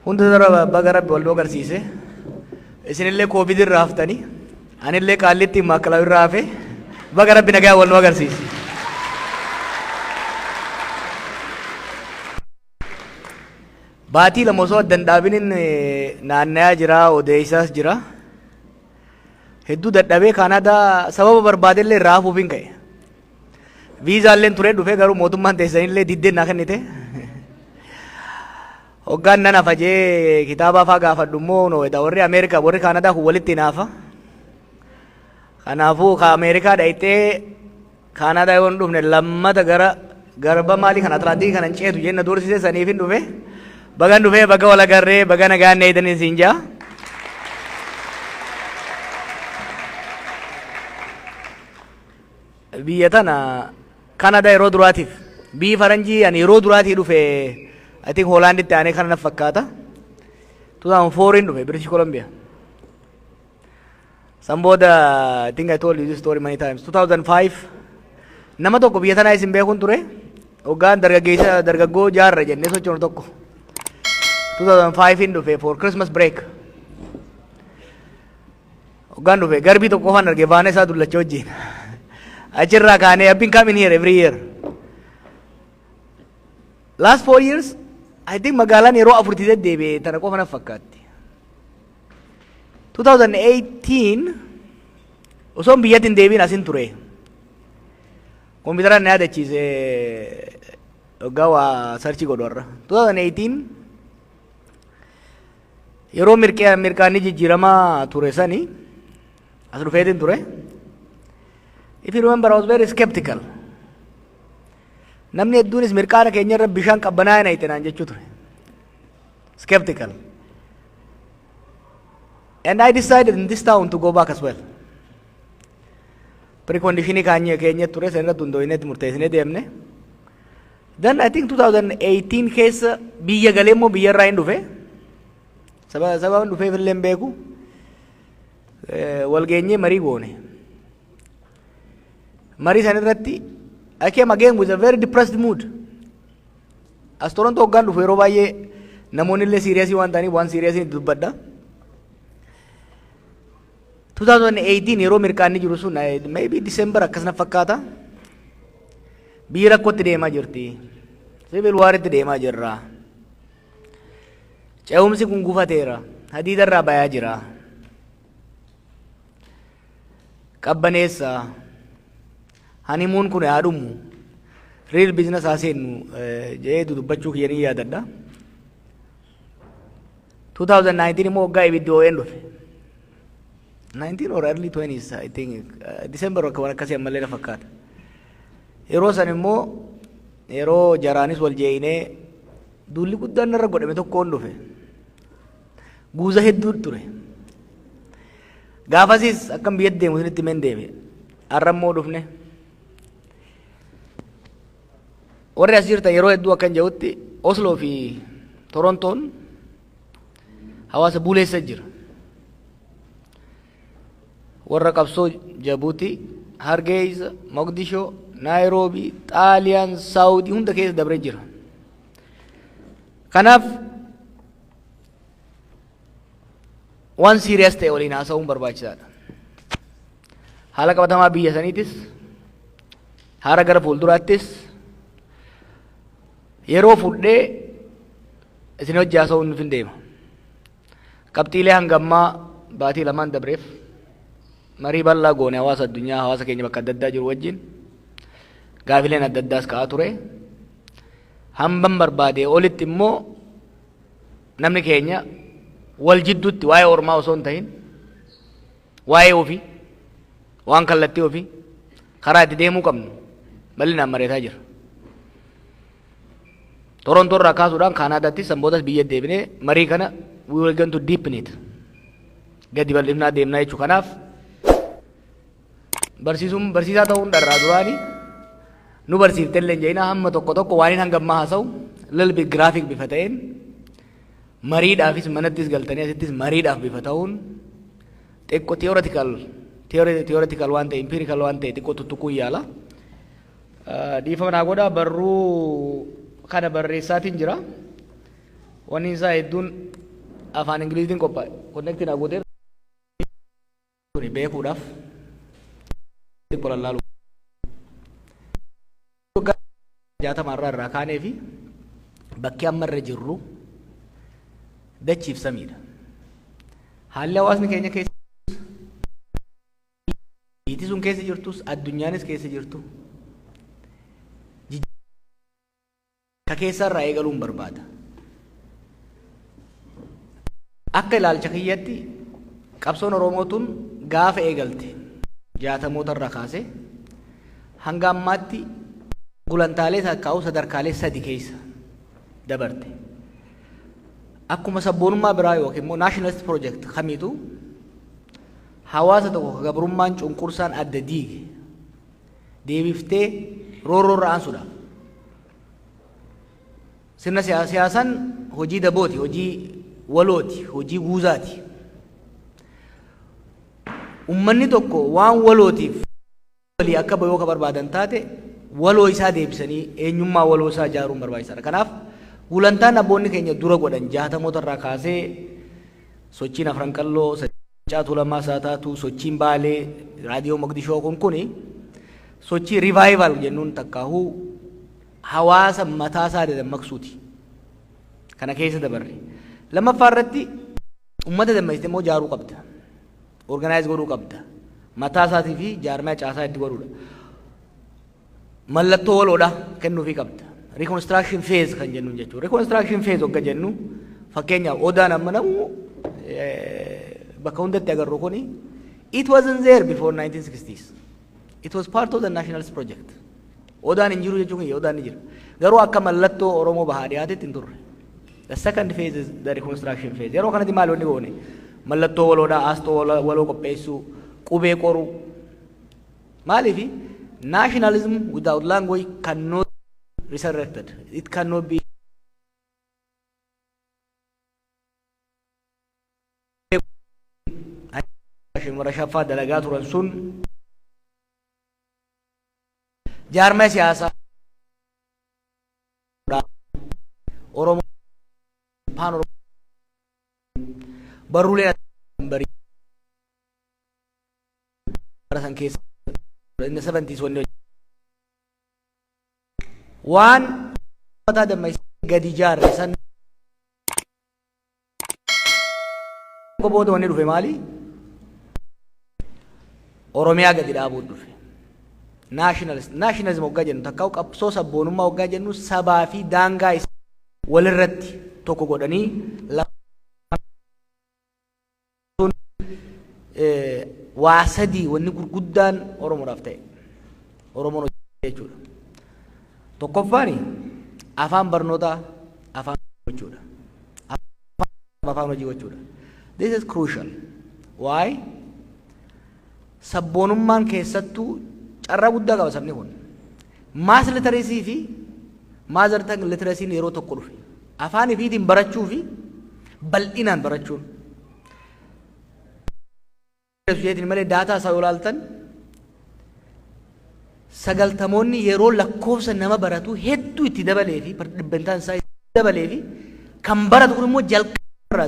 Hunda dara baga rabbi wal agarsiise. Isinillee COVID irraa haftanii anillee qaallitti maakalaw irraa hafe baga rabbi nagaa wal agarsiise. Baatii lama osoo addan dhaabiniin naanna'aa jira, odeessaas jira. Hedduu dadhabee Kaanaadaa sababa barbaadellee irraa hafuuf hin ka'e. Viizaalleen ture dhufee garuu mootummaan teessanillee diddeen naa kennite. Hoggaan nan hafajee kitaaba afaa gaafadhu immoo warri Ameerikaa warri Kaanadaa kun walitti naafa. Kanaafuu Ameerikaa dhayitee Kaanadaa yoo hin dhufne lammata gara garba maalii kan Atlaantikii kana hin ceetu jenna doorsisee saniif hin dhufe. Bagan dhufee baga wal agarree baga nagaan eedanii siin jaa. Biyya tana Kaanadaa yeroo duraatiif biyyi faranjii ani yeroo duraatii dhufe I think Hoolaanditti aanee kana naf fakkaata 2004 dhufe British Columbia. San booda I think I told you this story many times. 2005 nama tokko biyya tanaa isin beekun ture hoggaan dargaggoo jaarra jennee sochoonu tokko 2005 hin dhufe for Christmas break. Hoggaan dhufe garbii tokko qofaan arge baana isaa dullacha wajjin. Achirraa kaanee I've been coming here every year. Last 4 years I think magaalaan yeroo afurtii deddeebi'e tana qofa naf fakkaatti. 2018 osoon biyyatti hin deebiin asin ture. Kompiitaraan na yaadachiise hoggaa waa sarchi godhu har'a. 2018 yeroo mirqaanni jijjiiramaa ture sani as dhufeetiin ture. If you remember, I was very skeptical. Namni hedduunis mirqaana keenya irra bishaan qabbanaa na itti naan jechuu ture. Skeptical. And I decided in this town to go back as well. Preconditionii keenya ture san irratti hundooyineetti murteessinee deemne. Then I think 2018 keessa biyya galee immoo biyya irraa hin dhufe. Sababni dhufeef illee hin beeku. Wal geenyee marii goone. Marii san irratti I came again with a very depressed mood. As Toronto hoggaan dhufu yeroo baay'ee namoonni illee serious waan ta'aniif waan serious dubbadha. 2018 yeroo mirqaanni jiru sun maybe December akkasna fakkaata. Biyyi rakkootti deemaa jirti. Civil war'itti deemaa jirra. Ce'umsi kun gufateera. Hadiida irraa bayaa jira. Qabbaneessa. Honeymoon kun yaadummu real business aseennu jee dubbachuu kiyyanii yaadadha. 2019 immoo hoggaa ibiddi ON dhufe. 19 or early 20s I think December akka waan akkasii ammallee na fakkaata. Yeroo san immoo yeroo jaraanis wal jeeyinee duulli guddaan narra godhame tokkoon dhufe. Guuza hedduu ture. Gaafasis akkam biyyatti deemu sinitti men deeme. Har'a immoo dhufne. Warri as jirtan yeroo hedduu akkan jedhutti Oslo fi Torontoon hawaasa buleessa jira. Warra qabsoo Jabuuti, Hargeysa, Mogadishoo, Nairobi, Xaaliyaan, Saawudii hunda keessa dabree jira. Kanaaf waan serious ta'e waliin haasa'uun barbaachisaadha. Haala qabatamaa biyya saniitis, haala gara fuulduraattis yeroo fudhee isin hojii haasa'uun nuuf hin deema. Qabxiilee hangammaa baatii lamaan dabreef marii bal'aa goone hawaasa addunyaa hawaasa keenya bakka adda addaa jiru wajjin gaafileen adda addaas ka'aa ture. Hamban barbaade olitti immoo namni keenya wal jidduutti waa'ee ormaa osoo hin ta'in waa'ee ofii waan kallattii ofii karaa itti deemuu qabnu bal'inaan mari'ataa jira. Toronto irraa kaasuudhaan Kaanaadaatti sanbootas biyya deebinee marii kana we will going to deepen it. Gadi bal'ifnaa deemnaa jechuu kanaaf barsiisaa ta'uun dharraa duraanii nu barsiiftellee hin jeenaa hamma tokko tokko waan hangammaa haasa'u little bit graphic bifa ta'een mariidhaafis manattis galtanii asittis mariidhaaf bifa ta'uun xiqqoo theoretical waan ta'e empirical waan ta'e xiqqoo tuttuquu yaala. Dhiifama naa godhaa barruu kana barreessaatiin jira. Wanni isaa hedduun afaan Ingiliziin qophaa'e connect na goote kuni beekuudhaaf qolalaalu jaatamarraa irraa kaanee fi bakki amma irra jirru dachiif samiidha. Haalli hawaasni keenya keessa biitii sun keessa jirtus addunyaanis keessa jirtu ka keessarraa eegaluun barbaada. Akka ilaalcha kiyyatti qabsoon Oromootuun gaafa eegalte jaatamoota irraa kaasee hanga ammaatti gulantaalee takkaa'u sadarkaalee sadi keessa dabarte. Akkuma sabboonummaa biraa yookiin immoo nationalist project kamiitu hawaasa tokko gabrummaan cunqursaan adda diige deebiftee roorroorra aansuudha. Sirna siyaasaan hojii dabooti, hojii walooti, hojii guuzaati. Ummanni tokko waan walootiif walii akka bayoo ka barbaadan taate waloo isaa deebisanii eenyummaa waloo isaa ijaaruun barbaachisaadha. Kanaaf gulantaan abboonni keenya dura godhan jaatamoota irraa kaasee sochiin afran qalloo, Caatuu Lammaa Saataatu, sochiin Baalee, raadiyoo Moqdishoo kuni sochii revival jennuun takkaahuu hawaasa mataa isaa dammaqsuuti. Kana keessa dabarre. Lammaffaa irratti uummata dammaksitee immoo jaaruu qabda. Organize godhuu qabda. Mataa isaatii fi jaarmaa caasaa itti godhuudha. Mallattoo waloodha kennuufii qabda. Reconstruction phase kan jennuun jechuudha. Reconstruction phase hogga jennu fakkeenyaaf odaan amma namu bakka hundatti agarru kuni it wasn't there before 1960s. It was part of the nationalist project. Odaan hin jiru jechuun odaan ni jira. Garuu akka mallattoo Oromoo bahaa dhiyaatetti hin turre. The second phase is the reconstruction phase. Yeroo kanatti maal wanni goone mallattoo waloodhaa aastoo waloo qopheessuu qubee qoruu maaliifi nationalism without language cannot be resurrected. It cannot be warra shaffaa dalagaa turan sun jaarmaa siyaasaa Oromoo Paan Oromoo barruulee barii barasan keessa in the 70s waan mataa dammaksee gadi ijaarre san booda wanni dhufe maali? Oromiyaa gadi dhaabuu dhufe. Nationalism hoggaa jennu takkaa'u qabsoo sabboonummaa hoggaa jennu sabaa fi daangaa isaa walirratti tokko godhanii waa sadii wanni gurguddaan Oromoodhaaf ta'e. Oromoon hojii jechuudha. Tokkoffaani afaan barnootaa afaan gochuudha. Afaan hojii gochuudha. This is crucial. Why? Sabboonummaan keessattuu carraa guddaa qaba sabni kun. Maas literacy fi mother tongue literacy yeroo tokko dhufe. Afaan ifiitiin barachuu fi bal'inaan barachuun. Jeetiin malee daataa isaa yoo ilaaltan sagaltamoonni yeroo lakkoofsa nama baratu hedduu itti dabalee fi dhibbantaan isaa itti dabalee fi kan baratu kun immoo jalqaba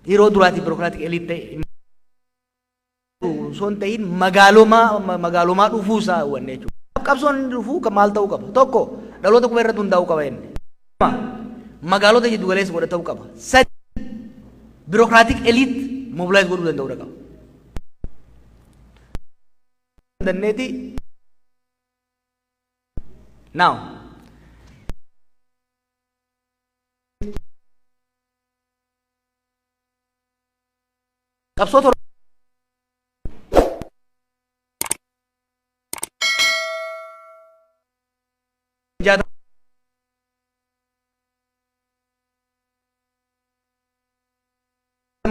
yeroo duraati birokraatik eliit ta'e son ta'in magaalomaa dhufuu isaa wanne jechuudha. Qabsoon dhufuu maal ta'uu qaba? Tokko dhaloota kuma irratti hundaa'uu qaba inni. Magaalota jiddu galeessa godhatuu qaba. Sadi birokraatik eliit mobilaayiz godhuu danda'uu qaba. Dandeetii now qabsoota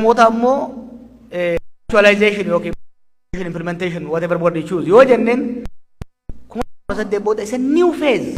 mootaa immoo actualization yookiin implementation whatever word you choose yoo jenneen kuma saddeet booda isa new phase